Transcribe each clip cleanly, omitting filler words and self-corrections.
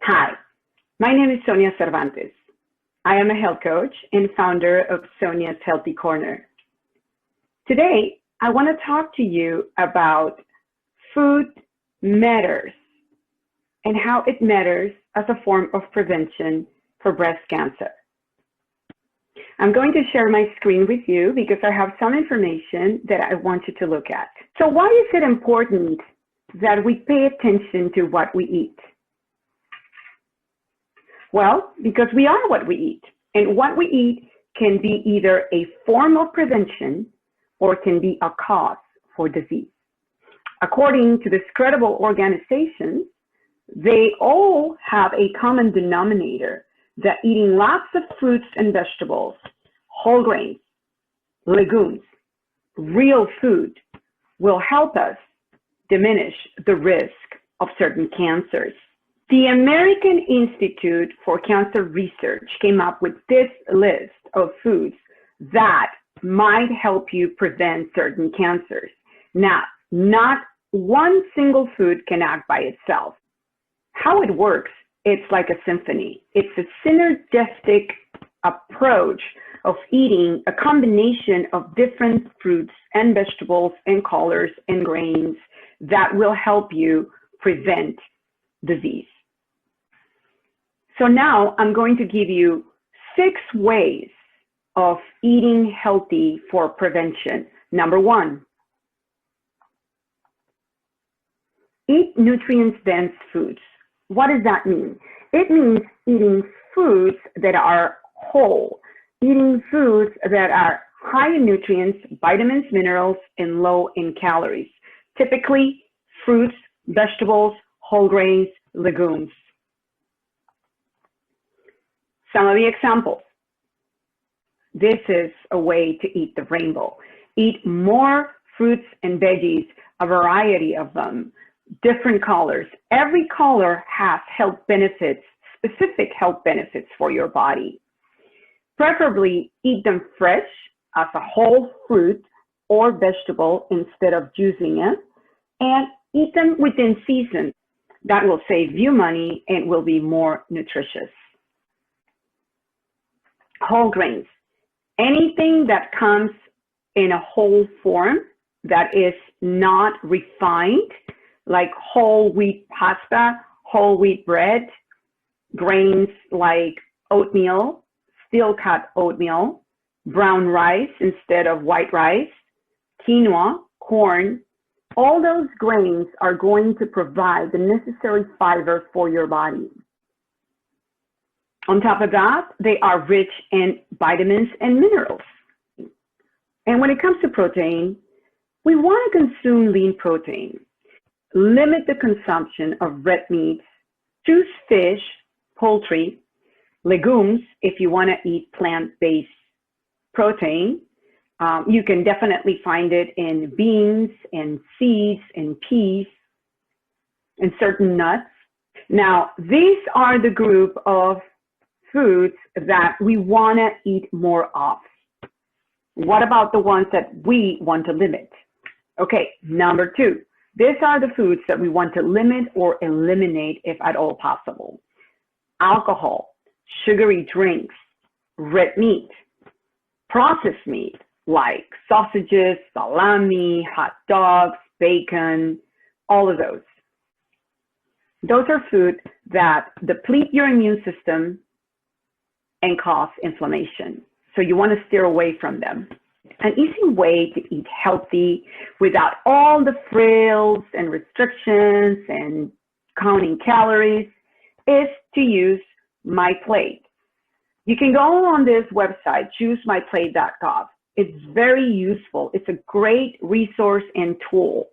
Hi, my name is Sonia Cervantes. I am a health coach and founder of Sonia's Healthy Corner. Today, I want to talk to you about food matters and how it matters as a form of prevention for breast cancer. I'm going to share my screen with you because I have some information that I want you to look at. So why is it important that we pay attention to what we eat? Well, because we are what we eat, and what we eat can be either a form of prevention or can be a cause for disease. According to this credible organization, they all have a common denominator that eating lots of fruits and vegetables, whole grains, legumes, real food will help us diminish the risk of certain cancers. The American Institute for Cancer Research came up with this list of foods that might help you prevent certain cancers. Now, not one single food can act by itself. How it works, it's like a symphony. It's a synergistic approach of eating a combination of different fruits and vegetables and colors and grains that will help you prevent disease. So now I'm going to give you 6 ways of eating healthy for prevention. Number 1, eat nutrient-dense foods. What does that mean? It means eating foods that are whole, eating foods that are high in nutrients, vitamins, minerals, and low in calories. Typically, fruits, vegetables, whole grains, legumes. Some of the examples. This is a way to eat the rainbow. Eat more fruits and veggies, a variety of them, different colors. Every color has health benefits, specific health benefits for your body. Preferably eat them fresh as a whole fruit or vegetable instead of juicing it, and eat them within season. That will save you money and will be more nutritious. Whole grains. Anything that comes in a whole form that is not refined, like whole wheat pasta, whole wheat bread, grains like oatmeal, steel cut oatmeal, brown rice instead of white rice, quinoa, corn, all those grains are going to provide the necessary fiber for your body. On top of that, they are rich in vitamins and minerals. And when it comes to protein, we want to consume lean protein. Limit the consumption of red meats, choose fish, poultry, legumes if you want to eat plant-based protein. You can definitely find it in beans and seeds and peas and certain nuts. Now, these are the group of foods that we want to eat more of. What about the ones that we want to limit? Okay, number 2. These are the foods that we want to limit or eliminate if at all possible. Alcohol, sugary drinks, red meat, processed meat like sausages, salami, hot dogs, bacon, all of those. Those are foods that deplete your immune system and cause inflammation. So you want to steer away from them. An easy way to eat healthy without all the frills and restrictions and counting calories is to use My Plate. You can go on this website, choosemyplate.gov. It's very useful. It's a great resource and tool.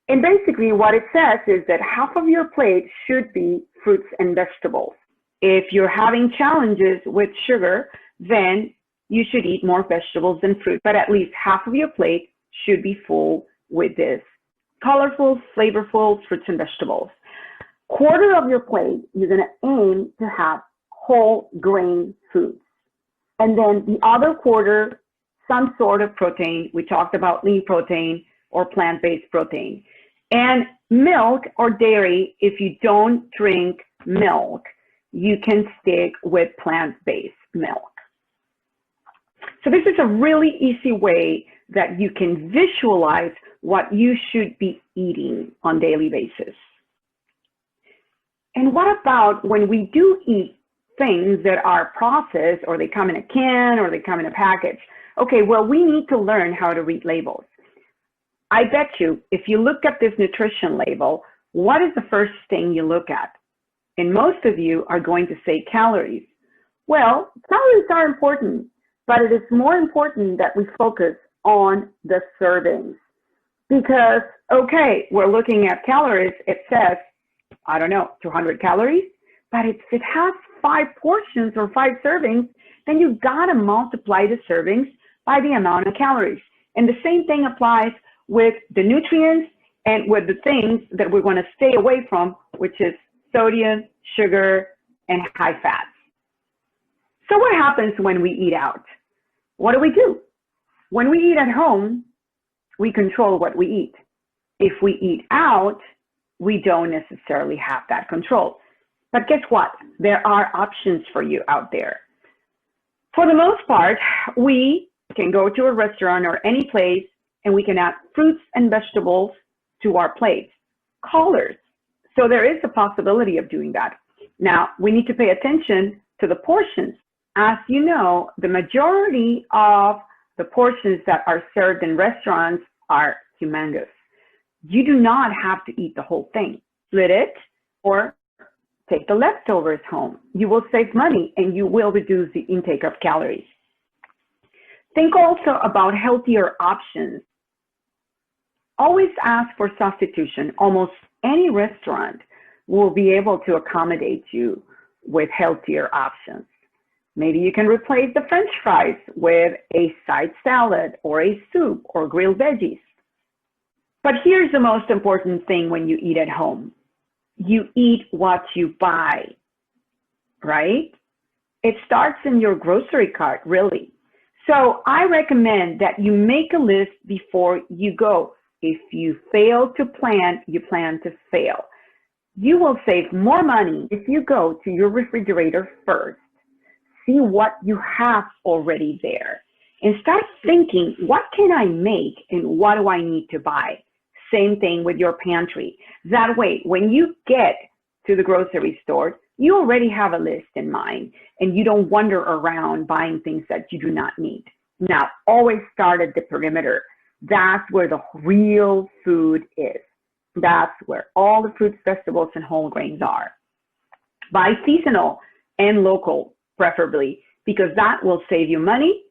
And basically what it says is that half of your plate should be fruits and vegetables. If you're having challenges with sugar, then you should eat more vegetables than fruit, but at least half of your plate should be full with this colorful, flavorful fruits and vegetables. Quarter of your plate, you're going to aim to have whole grain foods. And then the other quarter, some sort of protein. We talked about lean protein or plant-based protein. And milk or dairy, if you don't drink milk, you can stick with plant-based milk. So this is a really easy way that you can visualize what you should be eating on a daily basis. And what about when we do eat things that are processed, or they come in a can, or they come in a package? Okay, well, we need to learn how to read labels. I bet you, if you look at this nutrition label, what is the first thing you look at? And most of you are going to say calories. Well, calories are important, but it is more important that we focus on the servings. Because, okay, we're looking at calories, it says, I don't know, 200 calories, but if it has 5 portions or 5 servings, then you gotta multiply the servings by the amount of calories. And the same thing applies with the nutrients and with the things that we wanna stay away from, which is sodium, sugar, and high fats. So what happens when we eat out? What do? When we eat at home, we control what we eat. If we eat out, we don't necessarily have that control. But guess what? There are options for you out there. For the most part, we can go to a restaurant or any place and we can add fruits and vegetables to our plates, colors. So there is a possibility of doing that. Now, we need to pay attention to the portions. As you know, the majority of the portions that are served in restaurants are humongous. You do not have to eat the whole thing. Split it or take the leftovers home. You will save money and you will reduce the intake of calories. Think also about healthier options. Always ask for substitution. Almost any restaurant will be able to accommodate you with healthier options. Maybe you can replace the French fries with a side salad or a soup or grilled veggies. But here's the most important thing when you eat at home. You eat what you buy, right? It starts in your grocery cart, really. So I recommend that you make a list before you go. If you fail to plan, you plan to fail. You will save more money if you go to your refrigerator first. See what you have already there and start thinking, what can I make and what do I need to buy? Same thing with your pantry. That way, when you get to the grocery store, you already have a list in mind and you don't wander around buying things that you do not need. Now, always start at the perimeter. That's where the real food is. That's where all the fruits, vegetables, and whole grains are. Buy seasonal and local, preferably, because that will save you money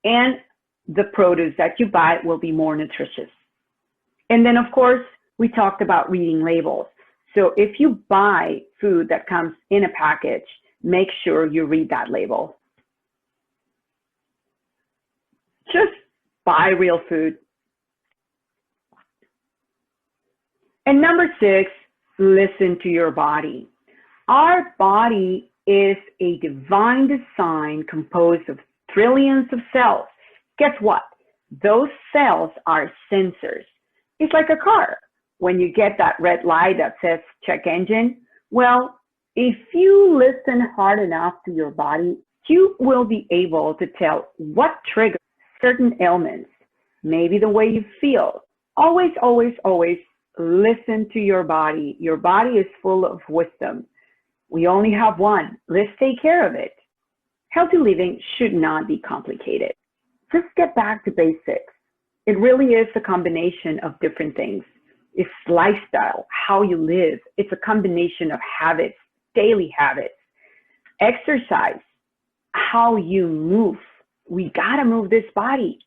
and the produce that you buy will be more nutritious. And then, of course, we talked about reading labels. So if you buy food that comes in a package, make sure you read that label. Just buy real food. And number 6, listen to your body. Our body is a divine design composed of trillions of cells. Guess what? Those cells are sensors. It's like a car. When you get that red light that says check engine, well, if you listen hard enough to your body, you will be able to tell what triggers certain ailments, maybe the way you feel. Always, always, always listen to your body. Your body is full of wisdom. We only have one. Let's take care of it. Healthy living should not be complicated. Just get back to basics. It really is a combination of different things. It's lifestyle, how you live. It's a combination of habits, daily habits. Exercise, how you move. We gotta move this body.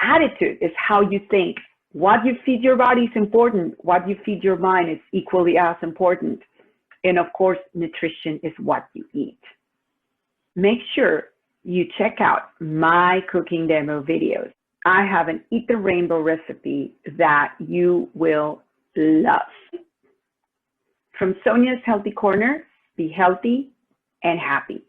Attitude is how you think. What you feed your body is important. What you feed your mind is equally as important. And of course, nutrition is what you eat. Make sure you check out my cooking demo videos. I have an Eat the Rainbow recipe that you will love. From Sonia's Healthy Corner, be healthy and happy.